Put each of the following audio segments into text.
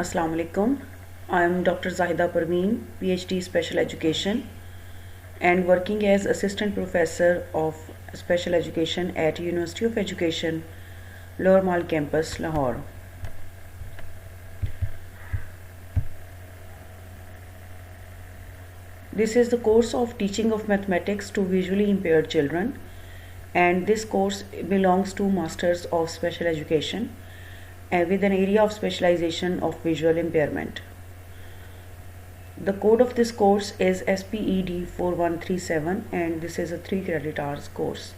Assalamu alaikum. I am Dr. Zahida Parveen, PhD Special Education, and working as Assistant Professor of Special Education at University of Education, Lower Mall Campus, Lahore. This is the course of Teaching of Mathematics to Visually Impaired Children, and this course belongs to Masters of Special Education with an area of specialization of visual impairment. The code of this course is SPED 4137 and this is a 3 credit hours course.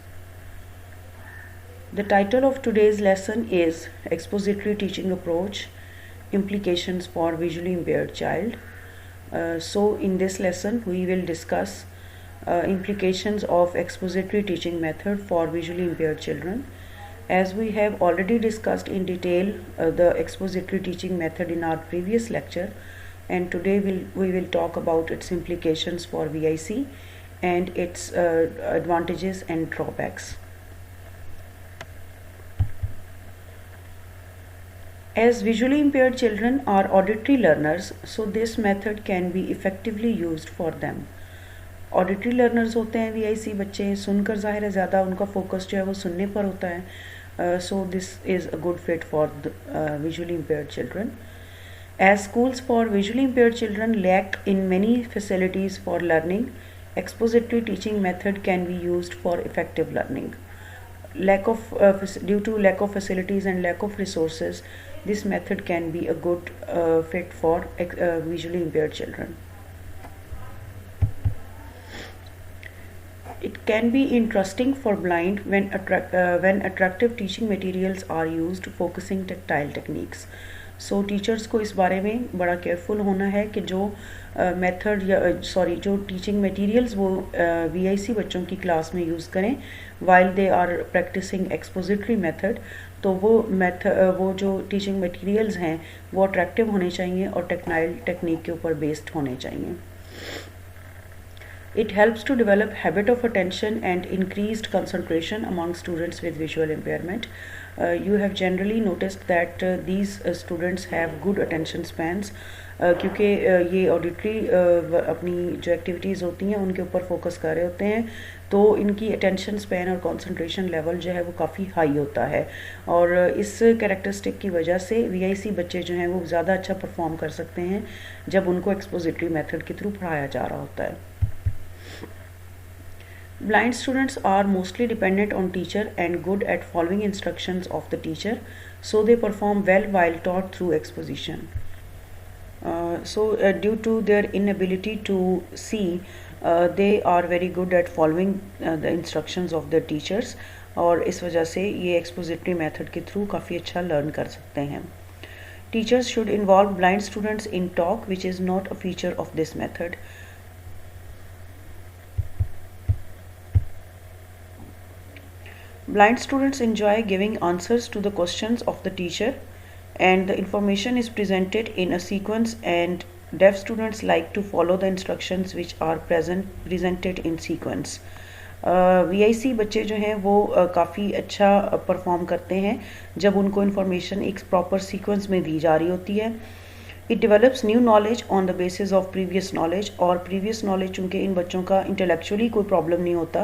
The title of today's lesson is Expository Teaching Approach, Implications for Visually Impaired Child. So in this lesson we will discuss implications of expository teaching method for visually impaired children. As we have already discussed in detail the expository teaching method in our previous lecture, and today we will talk about its implications for VIC and its advantages and drawbacks. As visually impaired children are auditory learners, so this method can be effectively used for them. Auditory learners होते हैं VIC बच्चे, सुनकर ज़ाहिर है ज़्यादा उनका focus जो है वो सुनने पर होता है. So this is a good fit for visually impaired children. As schools for visually impaired children lack in many facilities for learning, expository teaching method can be used for effective learning. Due to lack of facilities and lack of resources, this method can be a good fit for visually impaired children. It can be interesting for blind when attractive teaching materials are used, focusing tactile techniques. So teachers को इस बारे में बड़ा careful होना है कि जो method जो टीचिंग मटेरियल्स वो VIC बच्चों की क्लास में यूज़ करें while they are practising expository method, तो वो जो टीचिंग मटेरियल्स हैं वो अट्रैक्टिव होने चाहिए और टेक्नाइल टेक्निक के ऊपर बेस्ड होने चाहिए. It helps to develop habit of attention and increased concentration among students with visual impairment. You have generally noticed that these students have good attention spans क्योंकि ये ऑडिटरी अपनी जो एक्टिविटीज़ होती हैं उनके ऊपर फोकस कर रहे होते हैं, तो इनकी अटेंशन स्पैन और कंसंट्रेशन लेवल जो है वो काफ़ी हाई होता है. और इस कैरेक्टरिस्टिक की वजह से VIC बच्चे जो हैं वो ज़्यादा अच्छा परफॉर्म कर सकते हैं जब उनको एक्सपोजिटरी मेथड के थ्रू पढ़ाया जा रहा होता है. Blind students are mostly dependent on teacher and good at following instructions of the teacher, so they perform well while taught through exposition. Due to their inability to see, they are very good at following the instructions of the teachers, और इस वजह से ये expository method के through काफ़ी अच्छा learn कर सकते हैं. Teachers should involve blind students in talk, which is not a feature of this method. Blind students enjoy giving answers to the questions of the teacher, and the information is presented in a sequence, and deaf students like to follow the instructions which are presented in sequence. VIC बच्चे जो हैं वो काफ़ी अच्छा perform करते हैं जब उनको इन्फॉर्मेशन एक प्रॉपर सीक्वेंस में दी जा रही होती है. It develops new knowledge on the basis of previous knowledge, और previous knowledge चूँकि इन बच्चों का intellectually कोई problem नहीं होता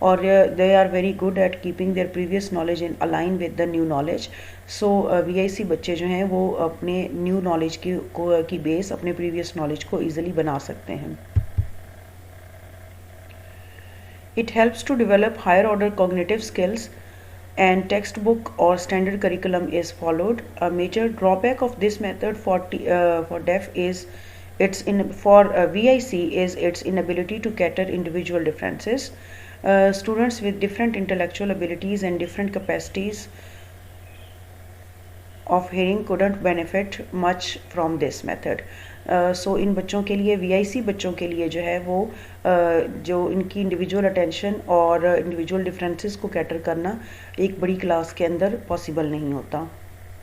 और they are very good at keeping their previous knowledge in align with the new knowledge. So VIC बच्चे जो हैं वो अपने new knowledge की base अपने previous knowledge को easily बना सकते हैं. It helps to develop higher order cognitive skills, and textbook or standard curriculum is followed. A major drawback of this method for deaf is VIC is its inability to cater individual differences. Students with different intellectual abilities and different capacities of hearing couldn't benefit much from this method. सो इन बच्चों के लिए VIC बच्चों के लिए जो है वो जो इनकी इंडिविजुअल अटेंशन और इंडिविजुअल डिफरेंसेस को कैटर करना एक बड़ी क्लास के अंदर पॉसिबल नहीं होता.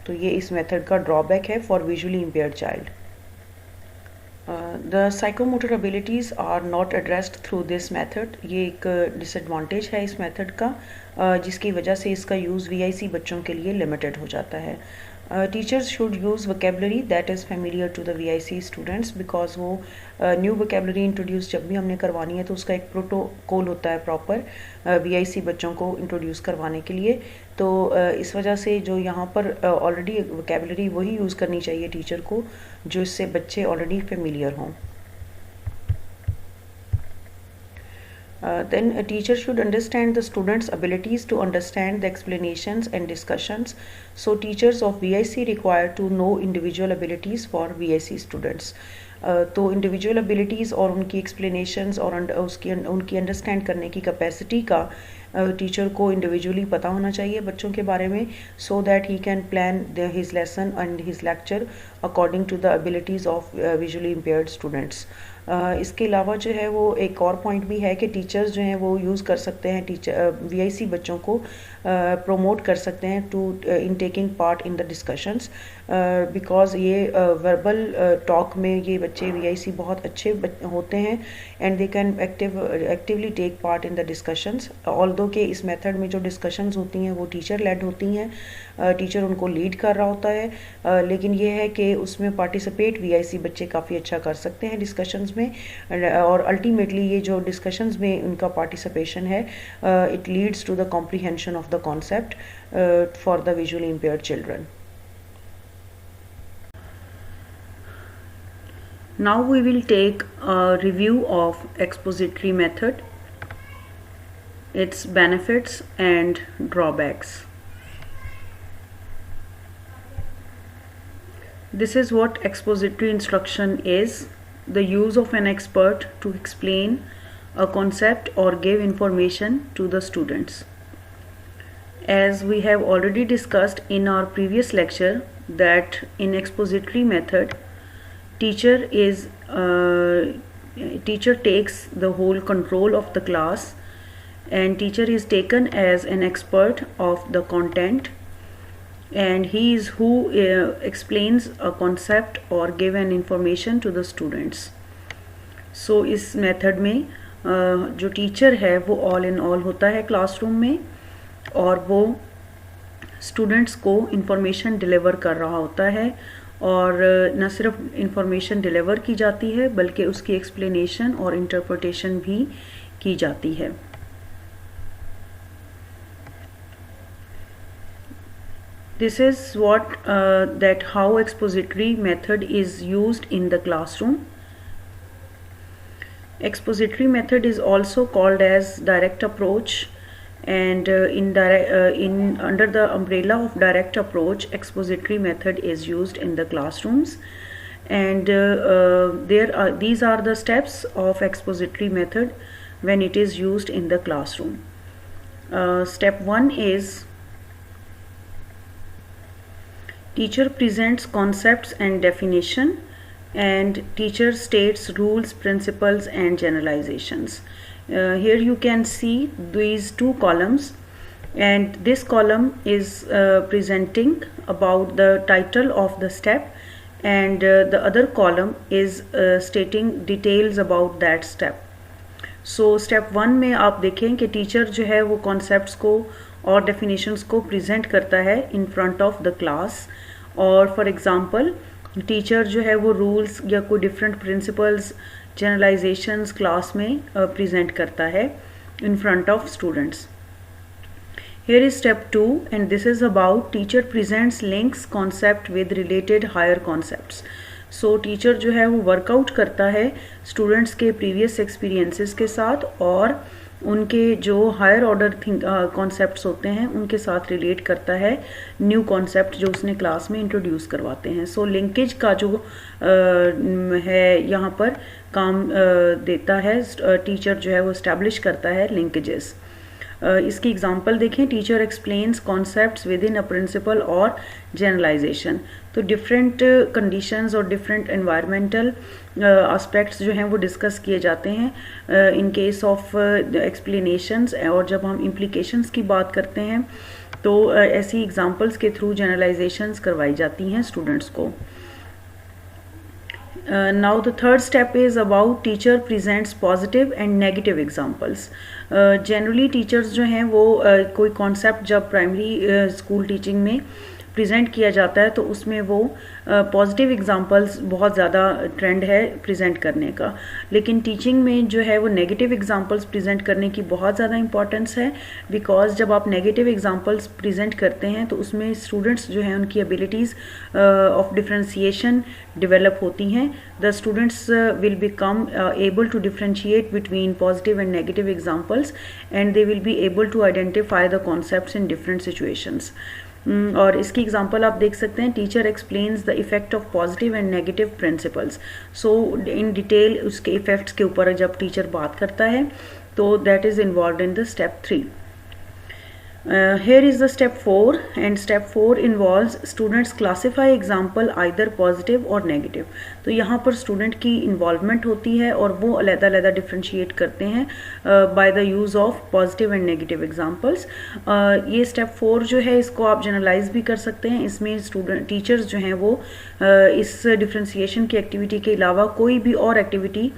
तो ये इस मेथड का ड्रॉबैक है for visually impaired child. The psychomotor abilities are not addressed through this method. ये एक डिसएडवांटेज है इस मेथड का जिसकी वजह से इसका यूज़ VIC बच्चों के लिए लिमिटेड हो जाता है. Teachers should use vocabulary that is familiar to the VIC students because वो न्यू vocabulary इंट्रोड्यूस जब भी हमने करवानी है तो उसका एक प्रोटोकॉल होता है प्रॉपर VIC बच्चों को इंट्रोड्यूस करवाने के लिए। तो इस वजह से जो यहाँ पर ऑलरेडी vocabulary वही यूज़ करनी चाहिए टीचर को जो इससे बच्चे ऑलरेडी फेमिलियर हों। Then a teacher should understand the students' abilities to understand the explanations and discussions. So teachers of VIC require to know individual abilities for VIC students. तो individual abilities और उनकी explanations और उनकी understand करने की capacity का teacher को individually पता होना चाहिए बच्चों के बारे में, so that he can plan his lesson and his lecture according to the abilities of visually impaired students. इसके अलावा जो है वो एक और पॉइंट भी है कि टीचर्स जो हैं वो यूज़ कर सकते हैं VIC बच्चों को प्रमोट कर सकते हैं to in taking part in the discussions, because ये वर्बल टॉक में ये बच्चे VIC बहुत अच्छे होते हैं and they can actively take part in the discussions. Although कि इस मेथड में जो डिस्कशंस होती हैं वो टीचर लेड होती हैं, टीचर उनको लीड कर रहा होता है, लेकिन ये है कि उसमें पार्टिसिपेट VIC बच्चे काफ़ी अच्छा कर सकते हैं डिस्कशंस में, और अल्टीमेटली ये जो डिस्कशंस में उनका पार्टिसिपेशन है it leads to the comprehension of the concept for the visually impaired children. Now we will take a review of expository method, its benefits and drawbacks. This is what expository instruction is: the use of an expert to explain a concept or give information to the students. As we have already discussed in our previous lecture that in expository method teacher takes the whole control of the class and teacher is taken as an expert of the content and he is who explains a concept or give an information to the students. So इस method में जो teacher है वो all in all होता है classroom में और वो students को information deliver कर रहा होता है और न सिर्फ इंफॉर्मेशन डिलीवर की जाती है बल्कि उसकी एक्सप्लेनेशन और इंटरप्रिटेशन भी की जाती है। This is what that how expository method is used in the classroom. Expository method is also called as direct approach and under the umbrella of direct approach expository method is used in the classrooms and these are the steps of expository method when it is used in the classroom. Step 1 is teacher presents concepts and definition and teacher states rules, principles and generalizations. Here you can see these two columns and this column is presenting about the title of the step and the other column is stating details about that step. So step 1 में आप देखें कि teacher जो है वो concepts को और definitions को प्रेजेंट करता है इन फ्रंट ऑफ द क्लास और फॉर एग्जांपल टीचर जो है वो रूल्स या कोई डिफरेंट प्रिंसिपल्स जनरलाइजेशंस क्लास में प्रेजेंट करता है इन front of students. Here is step 2 and this is about teacher presents links concept with related higher concepts. So teacher जो है वो वर्कआउट करता है स्टूडेंट्स के प्रीवियस एक्सपीरियंसेस के साथ और उनके जो हायर ऑर्डर कॉन्सेप्ट्स होते हैं उनके साथ रिलेट करता है न्यू कॉन्सेप्ट जो उसने क्लास में इंट्रोड्यूस करवाते हैं। सो लिंकेज का जो है यहाँ पर काम देता है टीचर जो है वो इस्टेब्लिश करता है लिंकेजेस। इसकी एग्जांपल देखें, teacher explains concepts with in a principle और जनरलाइजेशन। तो डिफरेंट कंडीशंस और डिफरेंट एनवायरमेंटल एस्पेक्ट्स जो हैं वो डिस्कस किए जाते हैं इन केस ऑफ एक्सप्लेनेशंस और जब हम इम्प्लीकेशंस की बात करते हैं तो ऐसी एग्जांपल्स के थ्रू जनरलाइजेशंस करवाई जाती हैं स्टूडेंट्स को। Now the third step is about teacher presents positive and negative examples. Generally teachers जो हैं वो कोई concept जब प्राइमरी स्कूल टीचिंग में प्रेजेंट किया जाता है तो उसमें वो पॉजिटिव एग्जांपल्स बहुत ज़्यादा ट्रेंड है प्रेजेंट करने का। लेकिन टीचिंग में जो है वो नेगेटिव एग्जांपल्स प्रेजेंट करने की बहुत ज़्यादा इंपॉर्टेंस है, बिकॉज जब आप नेगेटिव एग्जांपल्स प्रेजेंट करते हैं तो उसमें स्टूडेंट्स जो हैं उनकी एबिलिटीज़ ऑफ डिफ्रेंशिएशन डेवलप होती हैं। The students will become able to differentiate between positive and negative examples, and they will be able to identify the concepts in different situations. और इसकी एग्जांपल आप देख सकते हैं, teacher explains the effect of positive and negative principles. So in detail उसके effects के ऊपर जब टीचर बात करता है तो that is involve in the step 3. Here is the step 4, and step 4 involves students classify example either positive or negative. तो यहाँ पर स्टूडेंट की इन्वॉल्वमेंट होती है और वो अलग-अलग डिफ्रेंशिएट करते हैं by the use of positive and negative examples. ये स्टेप 4 जो है इसको आप जनरलाइज भी कर सकते हैं. इसमें स्टूडेंट टीचर्स जो हैं वो इस डिफ्रेंशिएशन की एक्टिविटी के अलावा कोई भी और एक्टिविटी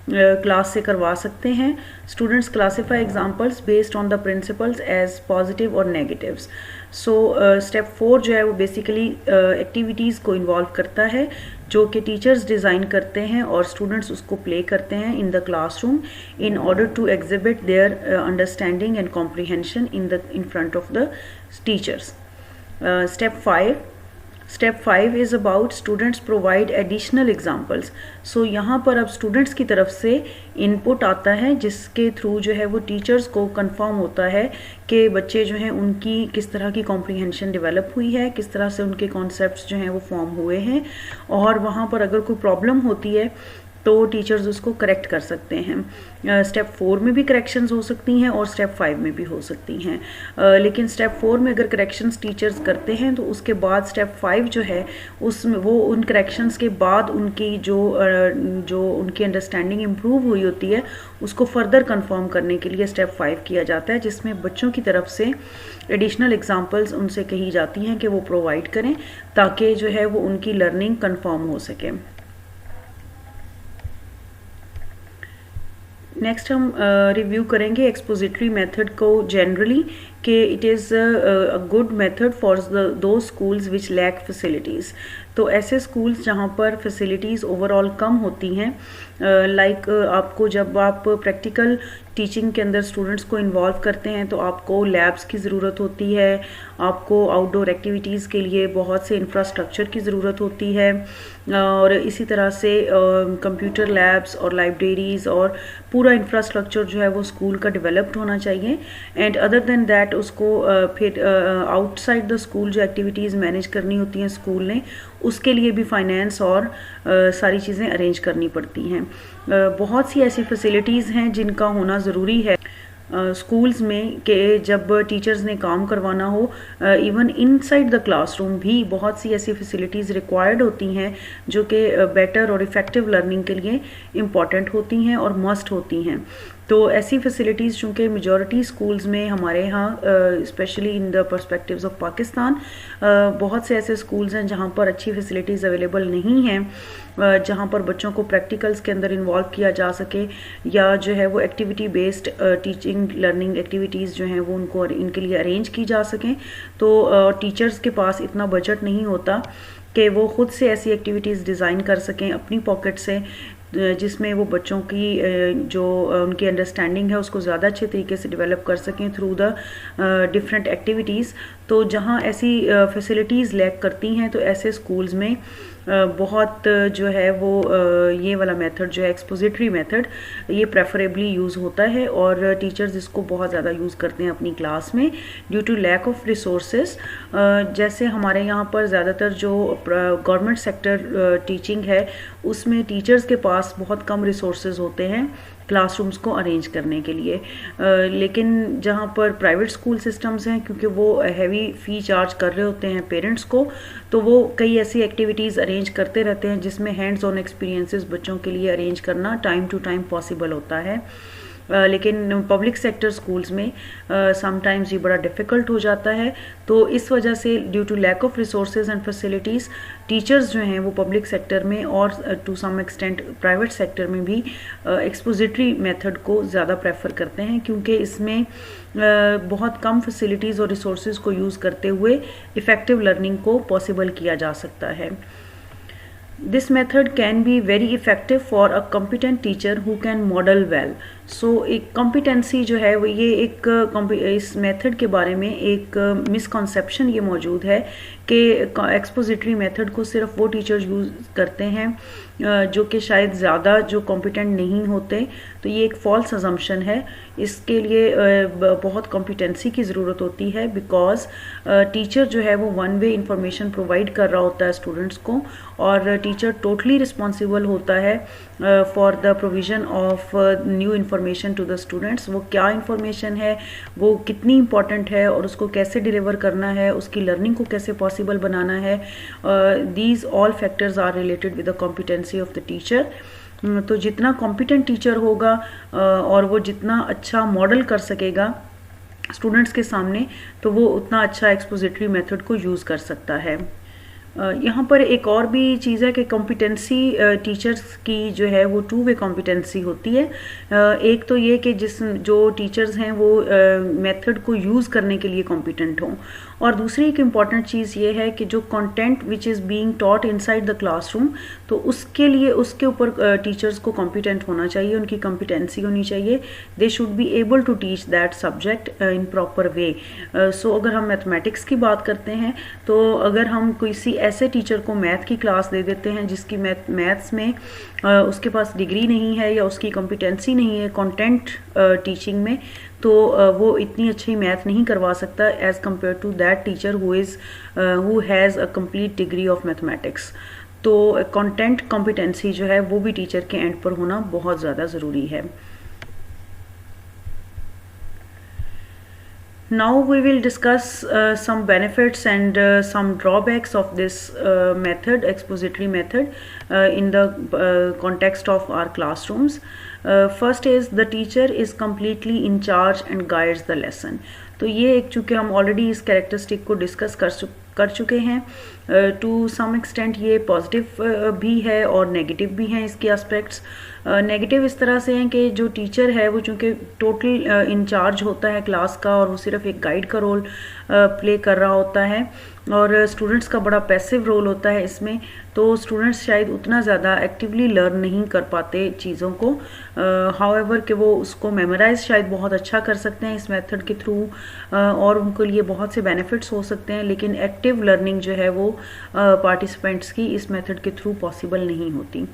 क्लास से करवा सकते हैं. Students classify examples based on the principles as positive और नेगेटिव्स. सो स्टेप 4 जो है वो बेसिकली एक्टिविटीज़ को इन्वॉल्व करता है जो कि टीचर्स डिज़ाइन करते हैं और स्टूडेंट्स उसको प्ले करते हैं in the classroom in order to exhibit their understanding and comprehension in front of the teachers. Step 5 is about students provide additional examples. So यहाँ पर अब स्टूडेंट्स की तरफ से इनपुट आता है जिसके थ्रू जो है वो टीचर्स को कंफर्म होता है कि बच्चे जो हैं उनकी किस तरह की कॉम्प्रीहेंशन डेवलप हुई है, किस तरह से उनके कॉन्सेप्ट्स जो हैं वो फॉर्म हुए हैं, और वहाँ पर अगर कोई प्रॉब्लम होती है तो टीचर्स उसको करेक्ट कर सकते हैं. स्टेप 4 में भी करेक्शंस हो सकती हैं और स्टेप 5 में भी हो सकती हैं. लेकिन स्टेप 4 में अगर करेक्शंस टीचर्स करते हैं तो उसके बाद स्टेप 5 जो है उसमें वो उन करेक्शंस के बाद उनकी जो उनकी अंडरस्टैंडिंग इम्प्रूव हुई होती है उसको फर्दर कंफर्म करने के लिए स्टेप 5 किया जाता है, जिसमें बच्चों की तरफ से एडिशनल एग्जांपल्स उनसे कही जाती हैं कि वो प्रोवाइड करें ताकि जो है वो उनकी लर्निंग कंफर्म हो सके. नेक्स्ट हम रिव्यू करेंगे एक्सपोजिटरी मेथड को जनरली कि it is a good method for दो स्कूल्स विच लैक फैसिलिटीज़. तो ऐसे स्कूल्स जहाँ पर फैसिलिटीज़ ओवरऑल कम होती हैं, लाइक आपको जब आप प्रैक्टिकल टीचिंग के अंदर स्टूडेंट्स को इन्वॉल्व करते हैं तो आपको लैब्स की ज़रूरत होती है, आपको आउटडोर एक्टिविटीज़ के लिए बहुत से इंफ्रास्ट्रक्चर की ज़रूरत होती है, और इसी तरह से कंप्यूटर लैब्स और लाइब्रेरीज़ और पूरा इंफ्रास्ट्रक्चर जो है वो स्कूल का डेवलप्ड होना चाहिए. एंड अदर देन दैट उसको फिर आउटसाइड द स्कूल जो एक्टिविटीज़ मैनेज करनी होती हैं स्कूल ने, उसके लिए भी फाइनेंस और सारी चीज़ें अरेंज करनी पड़ती हैं. बहुत सी ऐसी फैसिलिटीज़ हैं जिनका होना ज़रूरी है स्कूल्स में कि जब टीचर्स ने काम करवाना हो, इवन इनसाइड द क्लासरूम भी बहुत सी ऐसी फैसिलिटीज़ रिक्वायर्ड होती हैं जो कि बेटर और इफ़ेक्टिव लर्निंग के लिए इम्पॉर्टेंट होती हैं और मस्ट होती हैं. तो ऐसी फैसिलिटीज़ चूँकि मेजॉरिटी स्कूल्स में हमारे यहाँ specially in the perspectives of Pakistan बहुत से ऐसे स्कूल्स हैं जहाँ पर अच्छी फैसिलिटीज़ अवेलेबल नहीं हैं, जहाँ पर बच्चों को प्रैक्टिकल्स के अंदर इन्वॉल्व किया जा सके या जो है वो activity based teaching learning activities जो हैं वो उनको इनके लिए अरेंज की जा सकें. तो टीचर्स के पास इतना बजट नहीं होता कि वो ख़ुद से ऐसी एक्टिविटीज़ डिज़ाइन कर सकें अपनी पॉकेट से जिसमें वो बच्चों की जो उनकी अंडरस्टैंडिंग है उसको ज़्यादा अच्छे तरीके से डेवलप कर सकें थ्रू द डिफरेंट एक्टिविटीज़. तो जहाँ ऐसी फैसिलिटीज़ लैक करती हैं तो ऐसे स्कूल्स में बहुत जो है वो ये वाला मेथड जो है एक्सपोजिटरी मेथड ये प्रेफरेबली यूज़ होता है और टीचर्स इसको बहुत ज़्यादा यूज़ करते हैं अपनी क्लास में due to lack of resources. जैसे हमारे यहाँ पर ज़्यादातर जो गवर्नमेंट सेक्टर टीचिंग है उसमें टीचर्स के पास बहुत कम रिसोर्सेज होते हैं क्लासरूम्स को अरेंज करने के लिए, लेकिन जहाँ पर प्राइवेट स्कूल सिस्टम्स हैं क्योंकि वो हैवी फ़ी चार्ज कर रहे होते हैं पेरेंट्स को, तो वो कई ऐसी एक्टिविटीज़ अरेंज करते रहते हैं जिसमें हैंड्स ऑन एक्सपीरियंसेस बच्चों के लिए अरेंज करना टाइम टू टाइम पॉसिबल होता है. लेकिन पब्लिक सेक्टर स्कूल्स में समटाइम्स ये बड़ा डिफ़िकल्ट हो जाता है। तो इस वजह से due to lack of resources and facilities teachers जो हैं वो पब्लिक सेक्टर में और to some extent private sector में भी एक्सपोजिटरी मेथड को ज़्यादा प्रेफर करते हैं, क्योंकि इसमें बहुत कम फैसिलिटीज़ और रिसोर्सेज को यूज़ करते हुए इफ़ेक्टिव लर्निंग को पॉसिबल किया जा सकता है। This method can be very effective for a competent teacher who can model well. So एक competency जो है वो ये एक इस मेथड के बारे में एक मिसकॉन्सेप्शन ये मौजूद है कि एक्सपोजिटरी मेथड को सिर्फ वो टीचर्स यूज़ करते हैं जो कि शायद ज़्यादा जो कॉम्पिटेंट नहीं होते। तो ये एक फॉल्स अजम्पशन है। इसके लिए बहुत कॉम्पिटेंसी की ज़रूरत होती है, बिकॉज टीचर जो है वो वन वे इंफॉर्मेशन प्रोवाइड कर रहा होता है स्टूडेंट्स को, और टीचर टोटली रिस्पॉन्सिबल होता है for the provision of new information to the students. वो क्या इन्फॉर्मेशन है, वो कितनी इंपॉर्टेंट है और उसको कैसे डिलीवर करना है, उसकी लर्निंग को कैसे पॉसिबल बनाना है, these all factors are related with the competency of the teacher. तो जितना कॉम्पिटेंट टीचर होगा और वो जितना अच्छा मॉडल कर सकेगा स्टूडेंट्स के सामने, तो वो उतना अच्छा एक्सपोजिटरी मेथड को यूज़ कर सकता है। यहाँ पर एक और भी चीज़ है कि कॉम्पिटेंसी टीचर्स की जो है वो टू वे कॉम्पिटेंसी होती है। एक तो ये कि जो टीचर्स हैं वो मेथड को यूज़ करने के लिए कॉम्पिटेंट हों, और दूसरी एक इम्पॉर्टेंट चीज़ ये है कि जो content which is being taught inside the classroom, तो उसके लिए उसके ऊपर टीचर्स को कॉम्पिटेंट होना चाहिए, उनकी कॉम्पिटेंसी होनी चाहिए। They should be able to teach that subject in proper way. So अगर हम मैथमेटिक्स की बात करते हैं, तो अगर हम किसी ऐसे टीचर को मैथ की क्लास दे देते हैं जिसकी मैथ्स में उसके पास डिग्री नहीं है या उसकी कॉम्पिटेंसी नहीं है कंटेंट टीचिंग में, तो वो इतनी अच्छी मैथ नहीं करवा सकता as compare to that teacher who has a complete degree of mathematics. तो कंटेंट कॉम्पिटेंसी जो है वो भी टीचर के एंड पर होना बहुत ज़्यादा ज़रूरी है। Now we will discuss some benefits and some drawbacks of this method, expository method, in the context of our classrooms. First is the teacher is completely in charge and guides the lesson. तो ये एक चूँकि हम already इस characteristic को discuss कर चुके हैं, टू सम एक्सटेंट ये पॉजिटिव भी है और नेगेटिव भी हैं इसके एस्पेक्ट्स। नेगेटिव इस तरह से हैं कि जो टीचर है वो चूँकि टोटल इंचार्ज होता है क्लास का और वो सिर्फ एक गाइड का रोल प्ले कर रहा होता है, और स्टूडेंट्स का बड़ा पैसिव रोल होता है इसमें। तो स्टूडेंट्स शायद उतना ज़्यादा एक्टिवली लर्न नहीं कर पाते चीज़ों को, हाउएवर कि वो उसको मेमोराइज शायद बहुत अच्छा कर सकते हैं इस मेथड के थ्रू, और उनके लिए बहुत से बेनिफिट्स हो सकते हैं, लेकिन एक्टिव लर्निंग जो है वो पार्टिसिपेंट्स की इस मेथड के थ्रू पॉसिबल नहीं होती।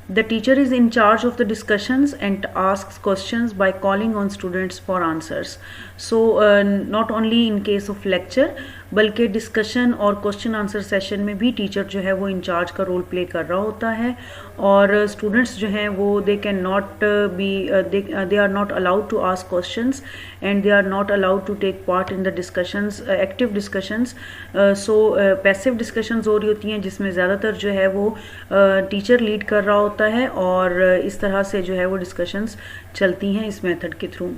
The teacher is in charge of the discussions and asks questions by calling on students for answers. So not only in case of lecture, बल्कि डिस्कशन और क्वेश्चन आंसर सेशन में भी teacher जो है वो in charge का रोल प्ले कर रहा होता है, और स्टूडेंट्स जो हैं वो they can not be they are not allowed to ask questions and they are not allowed to take part in the discussions, active discussions. So passive discussions हो रही होती हैं जिसमें ज़्यादातर जो है वो टीचर लीड कर रहा होता है, और इस तरह से जो है वो डिस्कशंस चलती हैं इस मेथड के through.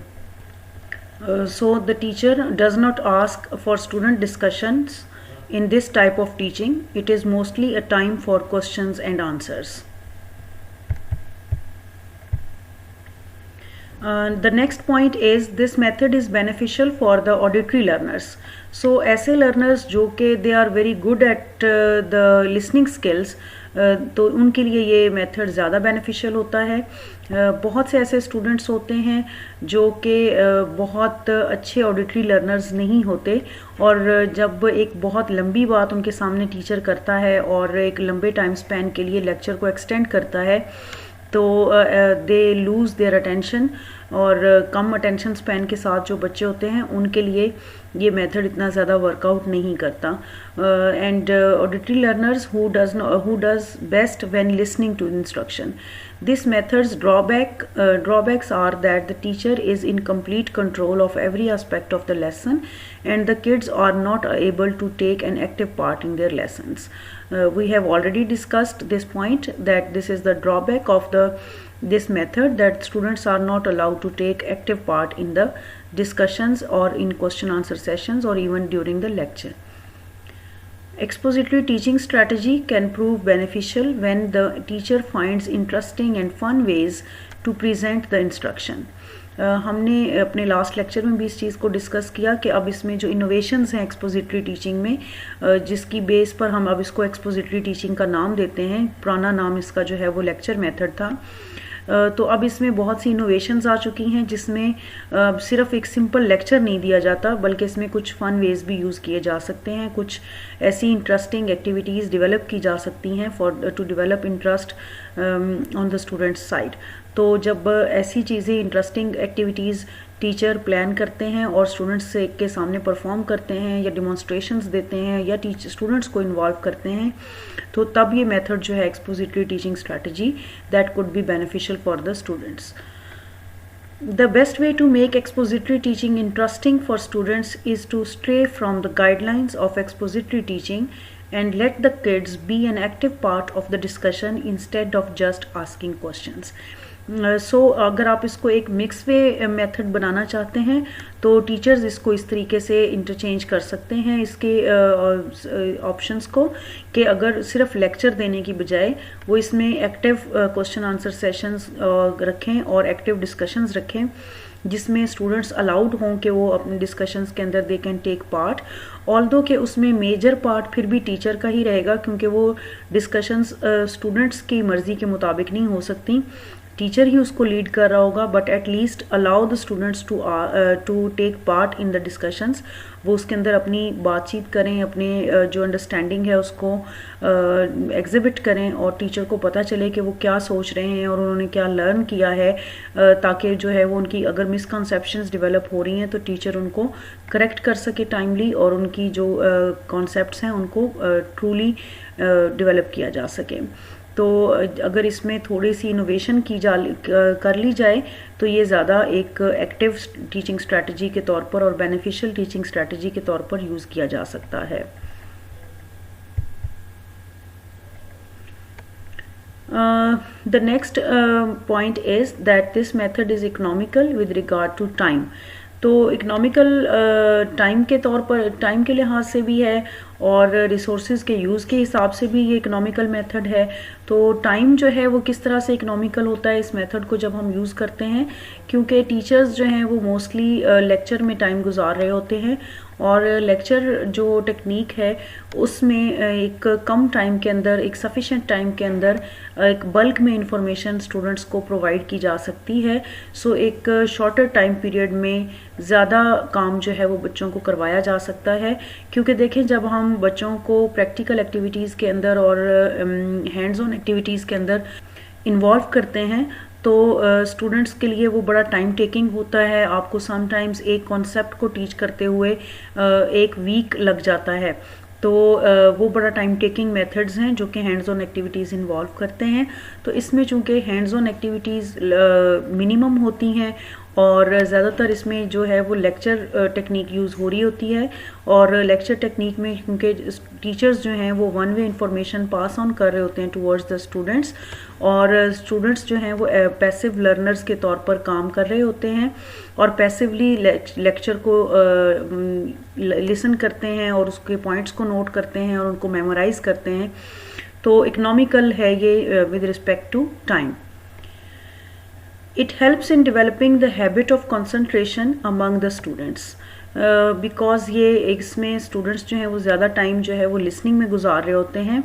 So the teacher does not ask for student discussions in this type of teaching. It is mostly a time for questions and answers. The next point is this method is beneficial for the auditory learners. So ऐसे learners जो कि they are very good at the listening skills, तो उनके लिए ये method ज़्यादा beneficial होता है। बहुत से ऐसे स्टूडेंट्स होते हैं जो कि बहुत अच्छे ऑडिटरी लर्नर्स नहीं होते, और जब एक बहुत लंबी बात उनके सामने टीचर करता है और एक लंबे टाइम स्पैन के लिए लेक्चर को एक्सटेंड करता है, तो दे लूज़ देयर अटेंशन, और कम अटेंशन स्पैन के साथ जो बच्चे होते हैं उनके लिए ये मेथड इतना ज़्यादा वर्कआउट नहीं करता। And auditory learners who does best when listening to instruction. This method's drawbacks are that the teacher is in complete control of every aspect of the lesson, and the kids are not able to take an active part in their lessons. We have already discussed this point, that this is the drawback of the this method that students are not allowed to take active part in the discussions or in question answer sessions or even during the lecture. Expository teaching strategy can prove beneficial when the teacher finds interesting and fun ways to present the instruction. हमने अपने last lecture में भी इस चीज़ को discuss किया कि अब इसमें जो इनोवेशंस हैं एक्सपोजिटरी टीचिंग में, जिसकी बेस पर हम अब इसको एक्सपोजिटरी टीचिंग का नाम देते हैं, पुराना नाम इसका जो है वो लेक्चर मेथड था, तो अब इसमें बहुत सी इनोवेशंस आ चुकी हैं जिसमें सिर्फ एक सिंपल लेक्चर नहीं दिया जाता बल्कि इसमें कुछ फन वेज भी यूज़ किए जा सकते हैं, कुछ ऐसी इंटरेस्टिंग एक्टिविटीज़ डेवलप की जा सकती हैं for to develop interest on the students side. तो जब ऐसी चीज़ें इंटरेस्टिंग एक्टिविटीज़ टीचर प्लान करते हैं और स्टूडेंट्स के सामने परफॉर्म करते हैं या डिमॉन्स्ट्रेशंस देते हैं या स्टूडेंट्स को इन्वॉल्व करते हैं, तो तब ये मेथड जो है expository teaching strategy that could be beneficial for the students. The best way to make expository teaching interesting for students is to stray from the guidelines of expository teaching and let the kids be an active part of the discussion instead of just asking questions. अगर आप इसको एक mix वे method बनाना चाहते हैं तो teachers इसको इस तरीके से इंटरचेंज कर सकते हैं इसके ऑप्शंस को कि अगर सिर्फ लेक्चर देने की बजाय वो इसमें एक्टिव क्वेश्चन आंसर सेशंस रखें और एक्टिव डिस्कशंस रखें जिसमें स्टूडेंट्स अलाउड हों कि वो अपने डिस्कशंस के अंदर they can take part, although कि उसमें मेजर पार्ट फिर भी टीचर का ही रहेगा क्योंकि वो डिस्कशंस स्टूडेंट्स की मर्ज़ी के मुताबिक नहीं हो सकती, टीचर ही उसको लीड कर रहा होगा, but at least allow the students to take part in the discussions. वो उसके अंदर अपनी बातचीत करें, अपने जो अंडरस्टैंडिंग है उसको एग्जिबिट करें और टीचर को पता चले कि वो क्या सोच रहे हैं और उन्होंने क्या लर्न किया है, ताकि जो है वो उनकी अगर मिसकंसेप्शंस डेवलप हो रही हैं तो टीचर उनको करेक्ट कर सके टाइमली और उनकी जो कॉन्सेप्ट्स हैं उनको ट्रूली डेवलप किया जा सके। तो अगर इसमें थोड़ी सी इनोवेशन कर ली जाए तो ये ज़्यादा एक एक्टिव टीचिंग स्ट्रैटेजी के तौर पर और बेनिफिशियल टीचिंग स्ट्रैटेजी के तौर पर यूज़ किया जा सकता है। The next point is that this method is economical with regard to time. तो इकोनॉमिकल टाइम के तौर पर, टाइम के लिहाज से भी है और रिसोर्सेज के यूज़ के हिसाब से भी ये इकोनॉमिकल मेथड है। तो टाइम जो है वो किस तरह से इकोनॉमिकल होता है इस मेथड को जब हम यूज़ करते हैं, क्योंकि टीचर्स जो हैं वो मोस्टली लेक्चर में टाइम गुजार रहे होते हैं और लेक्चर जो टेक्निक है उसमें एक कम टाइम के अंदर, एक सफिशेंट टाइम के अंदर एक बल्क में इंफॉर्मेशन स्टूडेंट्स को प्रोवाइड की जा सकती है। सो एक शॉर्टर टाइम पीरियड में ज़्यादा काम जो है वो बच्चों को करवाया जा सकता है, क्योंकि देखें जब हम बच्चों को प्रैक्टिकल एक्टिविटीज़ के अंदर और हैंड्स ऑन एक्टिविटीज़ के अंदर इन्वॉल्व करते हैं तो स्टूडेंट्स के लिए वो बड़ा टाइम टेकिंग होता है। आपको समटाइम्स एक कॉन्सेप्ट को टीच करते हुए एक वीक लग जाता है, तो वो बड़ा टाइम टेकिंग मेथड्स हैं जो कि हैंड्स ऑन एक्टिविटीज़ इन्वॉल्व करते हैं। तो इसमें चूँकि हैंड्स ऑन एक्टिविटीज़ मिनिमम होती हैं और ज़्यादातर इसमें जो है वो लेक्चर टेक्निक यूज़ हो रही होती है और लेक्चर टेक्निक में क्योंकि टीचर्स जो हैं वो one way information pass on कर रहे होते हैं टुवर्ड्स द स्टूडेंट्स और स्टूडेंट्स जो हैं वो पैसिव लर्नर्स के तौर पर काम कर रहे होते हैं और पैसिवली लेक्चर को लिसन करते हैं और उसके पॉइंट्स को नोट करते हैं और उनको मेमोराइज करते हैं। तो इकोनॉमिकल है ये with respect to time. It helps in developing the habit of concentration among the students because ये इसमें स्टूडेंट्स जो हैं वो ज़्यादा टाइम जो है वो लिसनिंग में गुजार रहे होते हैं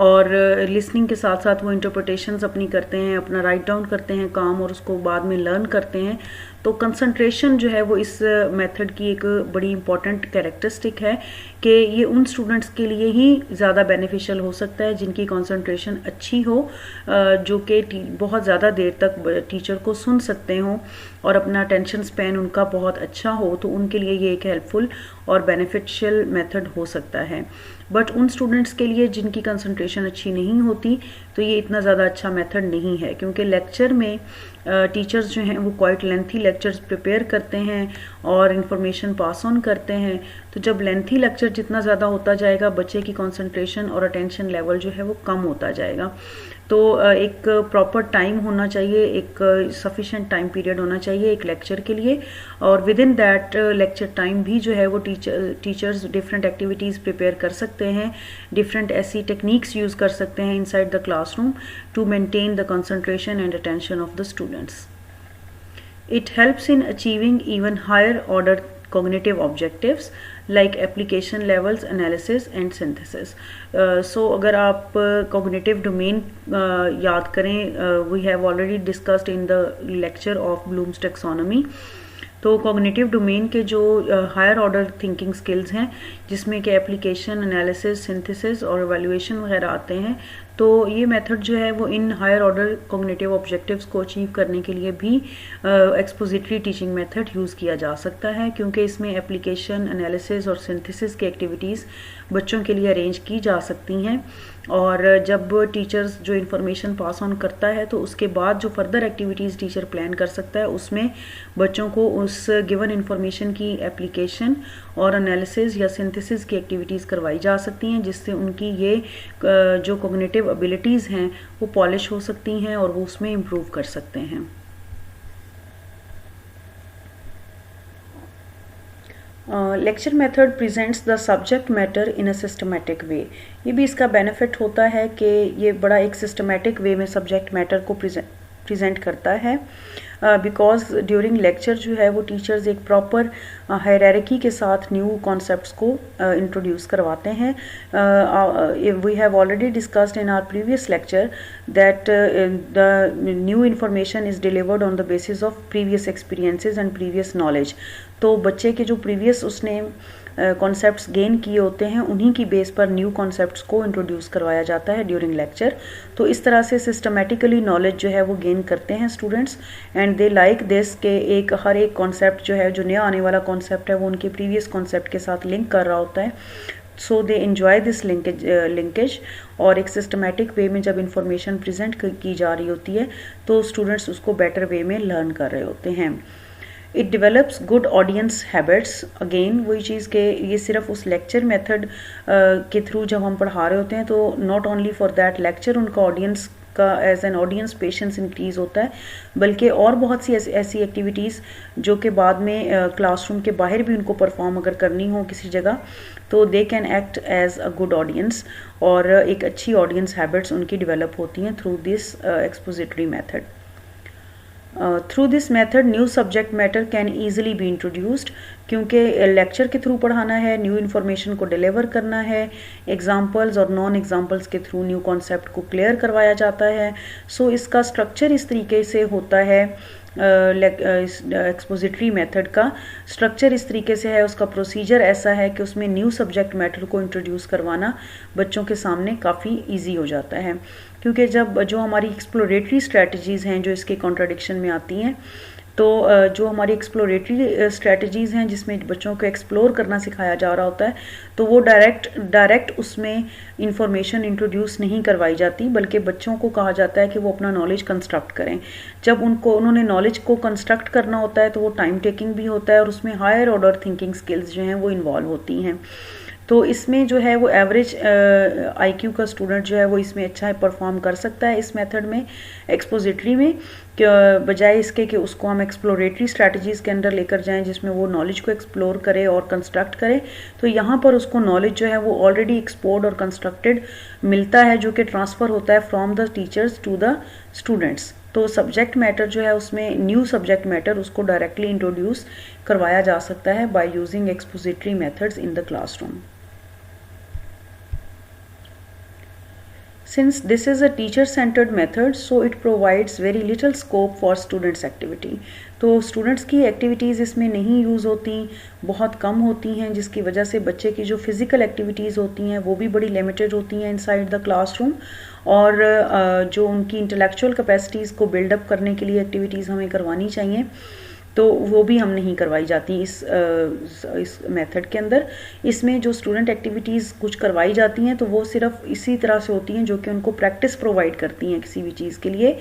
और लिसनिंग के साथ साथ वो इंटरप्रिटेशंस अपनी करते हैं, अपना राइट डाउन करते हैं काम और उसको बाद में लर्न करते हैं। तो कंसंट्रेशन जो है वो इस मेथड की एक बड़ी इंपॉर्टेंट कैरेक्टरिस्टिक है कि ये उन स्टूडेंट्स के लिए ही ज़्यादा बेनिफिशियल हो सकता है जिनकी कंसंट्रेशन अच्छी हो, जो कि बहुत ज़्यादा देर तक टीचर को सुन सकते हों और अपना अटेंशन स्पैन उनका बहुत अच्छा हो, तो उनके लिए ये एक हेल्पफुल और बेनिफिशियल मेथड हो सकता है। बट उन स्टूडेंट्स के लिए जिनकी कंसंट्रेशन अच्छी नहीं होती तो ये इतना ज़्यादा अच्छा मेथड नहीं है, क्योंकि लेक्चर में टीचर्स जो हैं वो क्वाइट लेंथी लेक्चर्स प्रिपेयर करते हैं और इन्फॉर्मेशन पास ऑन करते हैं। तो जब लेंथी लेक्चर जितना ज़्यादा होता जाएगा, बच्चे की कंसंट्रेशन और अटेंशन लेवल जो है वो कम होता जाएगा। तो एक प्रॉपर टाइम होना चाहिए, एक सफिशिएंट टाइम पीरियड होना चाहिए एक लेक्चर के लिए, और with in that lecture time भी जो है वो टीचर्स डिफरेंट एक्टिविटीज़ प्रिपेयर कर सकते हैं, डिफरेंट ऐसी टेक्निक्स यूज़ कर सकते हैं inside the classroom to maintain the concentration and attention of the students. It helps in achieving even higher order cognitive objectives like application levels analysis and synthesis. So अगर आप cognitive domain याद करें, we have already discussed in the lecture of Bloom's taxonomy. तो cognitive domain के जो higher order thinking skills हैं, जिसमें कि एप्लीकेशन, एनालिसिस, सिंथेसिस और एवेल्युएशन वगैरह आते हैं, तो ये मेथड जो है वो इन हायर ऑर्डर कॉग्निटिव ऑब्जेक्टिव्स को अचीव करने के लिए भी एक्सपोजिटरी टीचिंग मेथड यूज़ किया जा सकता है, क्योंकि इसमें एप्लीकेशन, एनालिसिस और सिंथेसिस की एक्टिविटीज़ बच्चों के लिए अरेंज की जा सकती हैं। और जब टीचर्स जो इन्फॉर्मेशन पास ऑन करता है तो उसके बाद जो फर्दर एक्टिविटीज़ टीचर प्लान कर सकता है, उसमें बच्चों को उस गिवन इन्फॉर्मेशन की एप्लीकेशन और एनालिसिस या सिंथेसिस की एक्टिविटीज़ करवाई जा सकती हैं, जिससे उनकी ये जो कॉग्निटिव एबिलिटीज़ हैं वो पॉलिश हो सकती हैं और वो उसमें इम्प्रूव कर सकते हैं। Lecture method presents the subject matter in a systematic way. ये भी इसका बेनिफिट होता है कि ये बड़ा एक सिस्टमेटिक वे में सब्जेक्ट मैटर को प्रेजेंट करता है, बिकॉज ड्यूरिंग लेक्चर जो है वो टीचर्स एक प्रॉपर हायरार्की के साथ न्यू कॉन्सेप्ट्स को इंट्रोड्यूस करवाते हैं। We have already discussed in our previous lecture that the new information is delivered on the basis of previous experiences and previous knowledge. तो बच्चे के जो प्रीवियस उसने कॉन्सेप्ट्स गेन किए होते हैं, उन्हीं की बेस पर न्यू कॉन्सेप्ट्स को इंट्रोड्यूस करवाया जाता है ड्यूरिंग लेक्चर। तो इस तरह से सिस्टमेटिकली नॉलेज जो है वो गेन करते हैं students, and they like this के हर एक कॉन्सेप्ट जो है, जो नया आने वाला कॉन्सेप्ट है, वो उनके प्रीवियस कॉन्सेप्ट के साथ लिंक कर रहा होता है। सो दे एन्जॉय दिस लिंकेज। और एक सिस्टमेटिक वे में जब इंफॉर्मेशन प्रेजेंट की जा रही होती है तो स्टूडेंट्स उसको बेटर वे में लर्न कर रहे होते हैं। It develops good audience habits. Again वही चीज़ के ये सिर्फ उस लेक्चर मेथड के थ्रू जब हम पढ़ा रहे होते हैं तो not only for that lecture उनका ऑडियंस का as an audience patience increase होता है, बल्कि और बहुत सी ऐसी एक्टिविटीज़ जो कि बाद में क्लासरूम के बाहर भी उनको परफॉर्म अगर करनी हो किसी जगह, तो they can act as a good audience, और एक अच्छी ऑडियंस हैबिट्स उनकी डेवलप होती हैं through this expository method. Through this method new subject matter can easily be introduced, क्योंकि लेक्चर के थ्रू पढ़ाना है, न्यू इन्फॉर्मेशन को डिलीवर करना है, एग्जांपल्स और नॉन एग्जांपल्स के थ्रू न्यू कॉन्सेप्ट को क्लियर करवाया जाता है। सो इसका स्ट्रक्चर इस तरीके से होता है, एक्सपोजिटरी मेथड का स्ट्रक्चर इस तरीके से है, उसका प्रोसीजर ऐसा है कि उसमें न्यू सब्जेक्ट मैटर को इंट्रोड्यूस करवाना बच्चों के सामने काफ़ी ईजी हो जाता है, क्योंकि जब जो हमारी एक्सप्लोरेटरी स्ट्रेटजीज़ हैं जो इसके कॉन्ट्राडिक्शन में आती हैं, तो जो हमारी एक्सप्लोरेटरी स्ट्रेटजीज़ हैं जिसमें बच्चों को एक्सप्लोर करना सिखाया जा रहा होता है, तो वो डायरेक्ट उसमें इंफॉर्मेशन इंट्रोड्यूस नहीं करवाई जाती, बल्कि बच्चों को कहा जाता है कि वो अपना नॉलेज कंस्ट्रक्ट करें। जब उन्होंने नॉलेज को कंस्ट्रक्ट करना होता है तो वो टाइम टेकिंग भी होता है और उसमें हायर ऑर्डर थिंकिंग स्किल्स जो हैं वो इन्वॉल्व होती हैं। तो इसमें जो है वो एवरेज आईक्यू का स्टूडेंट जो है वो इसमें अच्छा परफॉर्म कर सकता है इस मेथड में, एक्सपोजिटरी में, बजाय इसके कि उसको हम एक्सप्लोरेटरी स्ट्रैटेजीज़ के अंदर लेकर जाएं जिसमें वो नॉलेज को एक्सप्लोर करे और कंस्ट्रक्ट करे। तो यहाँ पर उसको नॉलेज जो है वो ऑलरेडी एक्सप्लोर्ड और कंस्ट्रक्टेड मिलता है, जो कि ट्रांसफ़र होता है from the teachers to the students. तो सब्जेक्ट मैटर जो है उसमें न्यू सब्जेक्ट मैटर उसको डायरेक्टली इंट्रोड्यूस करवाया जा सकता है by using expository methods in the classroom. Since this is a teacher-centered method, so it provides very little scope for students' activity. तो स्टूडेंट्स की एक्टिविटीज़ इसमें नहीं यूज़ होती, बहुत कम होती हैं, जिसकी वजह से बच्चे की जो फिज़िकल एक्टिविटीज़ होती हैं वो भी बड़ी लिमिटेड होती हैं इनसाइड द क्लासरूम, और जो उनकी इंटेलेक्चुअल कैपेसिटीज़ को बिल्डअप करने के लिए एक्टिविटीज़ हमें करवानी चाहिए तो वो भी हम नहीं करवाई जाती इस मेथड के अंदर। इसमें जो स्टूडेंट एक्टिविटीज़ कुछ करवाई जाती हैं तो वो सिर्फ इसी तरह से होती हैं जो कि उनको प्रैक्टिस प्रोवाइड करती हैं, किसी भी चीज़ के लिए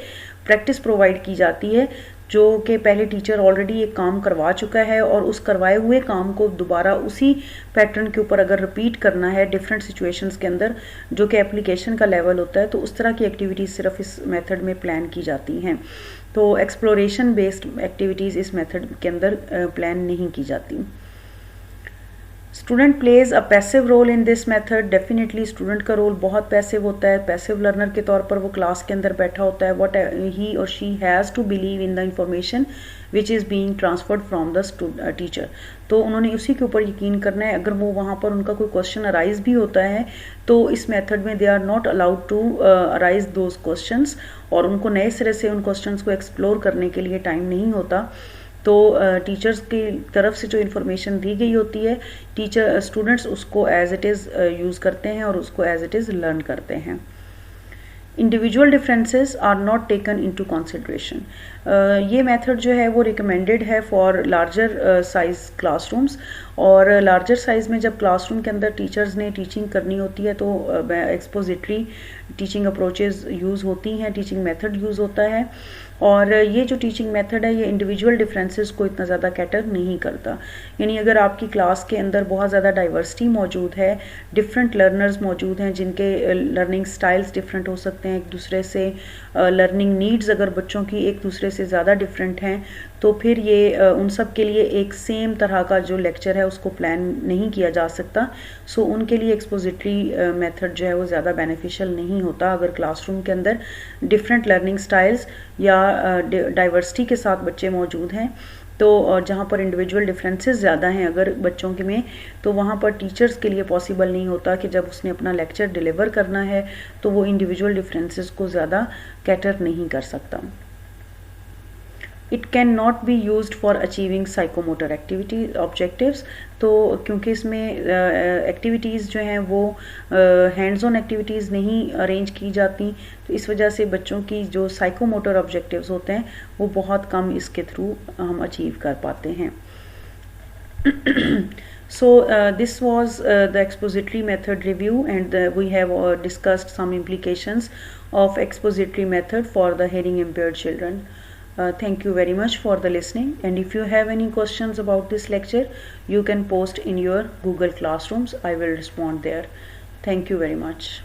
प्रैक्टिस प्रोवाइड की जाती है जो कि पहले टीचर ऑलरेडी एक काम करवा चुका है और उस करवाए हुए काम को दोबारा उसी पैटर्न के ऊपर अगर रिपीट करना है डिफरेंट सिचुएशंस के अंदर, जो कि एप्लीकेशन का लेवल होता है, तो उस तरह की एक्टिविटीज़ सिर्फ इस मेथड में प्लान की जाती हैं। तो एक्सप्लोरेशन बेस्ड एक्टिविटीज़ इस मेथड के अंदर प्लान नहीं की जाती। Student plays a passive role in this method. Definitely student का रोल बहुत पैसिव होता है। पैसिव लर्नर के तौर पर वो क्लास के अंदर बैठा होता है। व्हाट ही और she has to believe in the information which is being transferred from the teacher. तो उन्होंने उसी के ऊपर यकीन करना है। अगर वो वहाँ पर उनका कोई क्वेश्चन अराइज भी होता है तो इस मेथड में they are not allowed to arise those questions, और उनको नए सिरे से उन क्वेश्चंस को एक्सप्लोर करने के लिए टाइम नहीं होता। तो टीचर्स की तरफ से जो इन्फॉर्मेशन दी गई होती है, स्टूडेंट्स उसको एज इट इज़ यूज़ करते हैं और उसको एज इट इज़ लर्न करते हैं। Individual differences are not taken into consideration. ये मेथड जो है वो रिकमेंडेड है फॉर लार्जर साइज क्लासरूम्स, और लार्जर साइज़ में जब क्लासरूम के अंदर टीचर्स ने टीचिंग करनी होती है तो एक्सपोजिटरी टीचिंग अप्रोचेस यूज़ होती हैं, टीचिंग मेथड यूज़ होता है। और ये जो टीचिंग मेथड है ये इंडिविजुअल डिफरेंसेस को इतना ज़्यादा कैटर नहीं करता। यानी अगर आपकी क्लास के अंदर बहुत ज़्यादा डाइवर्सिटी मौजूद है, डिफरेंट लर्नर्स मौजूद हैं जिनके लर्निंग स्टाइल्स डिफरेंट हो सकते हैं एक दूसरे से, लर्निंग नीड्स अगर बच्चों की एक दूसरे से ज़्यादा डिफरेंट हैं, तो फिर ये उन सब के लिए एक सेम तरह का जो लेक्चर है उसको प्लान नहीं किया जा सकता। सो उनके लिए एक्सपोजिटरी मेथड जो है वो ज़्यादा बेनिफिशियल नहीं होता अगर क्लासरूम के अंदर डिफरेंट लर्निंग स्टाइल्स या डाइवर्सिटी के साथ बच्चे मौजूद हैं। तो जहाँ पर इंडिविजुअल डिफरेंसेस ज़्यादा हैं अगर बच्चों के में, तो वहाँ पर टीचर्स के लिए पॉसिबल नहीं होता कि जब उसने अपना लेक्चर डिलीवर करना है तो वो इंडिविजुअल डिफरेंसेस को ज़्यादा कैटर नहीं कर सकता। It can not be used for achieving psychomotor activity objectives. तो क्योंकि इसमें एक्टिविटीज़ जो हैं वो हैंड्स ऑन एक्टिविटीज़ नहीं अरेंज की जाती, तो इस वजह से बच्चों की जो साइकोमोटर ऑब्जेक्टिव्स होते हैं वो बहुत कम इसके थ्रू हम अचीव कर पाते हैं। So this was the expository method review, and we have discussed some implications of expository method for the hearing impaired children. Thank you very much for the listening, and if you have any questions about this lecture you can post in your Google Classrooms. I will respond there. Thank you very much.